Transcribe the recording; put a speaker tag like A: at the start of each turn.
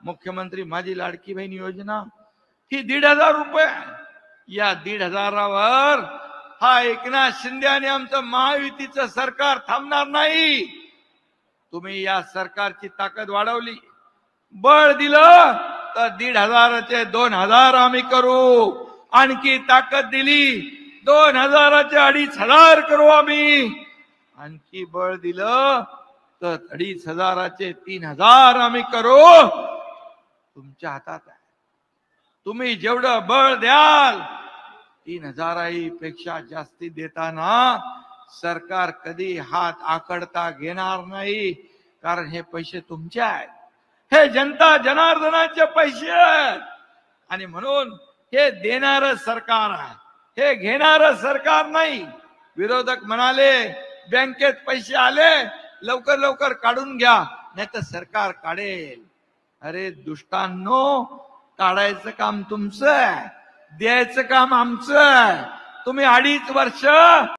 A: मुख्यमंत्री माझी लाडकी बहीण योजना ही 1,500 रुपये. या 1,500वर हा एकनाथ शिंदे आणि आमचं महायुतीचं सरकार थांबणार नाही. तुम्ही या सरकारची ताकद वाढवली, बळ दिलं तर 1,500चे 2,000 आम्ही करू. आणखी ताकद दिली 2,000चे 2,500 करू आम्ही. आणखी बळ दिलं तर 2,500चे 3,000 आम्ही करू. तुमच्या हातात आहे. तुम्ही जेवढं बळ द्याल 3,000 पेक्षा जास्ती देताना सरकार कधी हात आकडता घेणार नाही. कारण हे पैसे तुमचे आहेत, हे जनता जनार्दनाचे पैसे आहेत. आणि म्हणून हे देणारं सरकार आहे, हे घेणारं सरकार नाही. विरोधक म्हणाले बँकेत पैसे आले लवकर लवकर काढून घ्या नाही तर सरकार काढेल. अरे दुष्टांनो, काढायचं काम तुमचं आहे, द्यायचं काम आमचं आहे. तुम्ही 2.5 वर्ष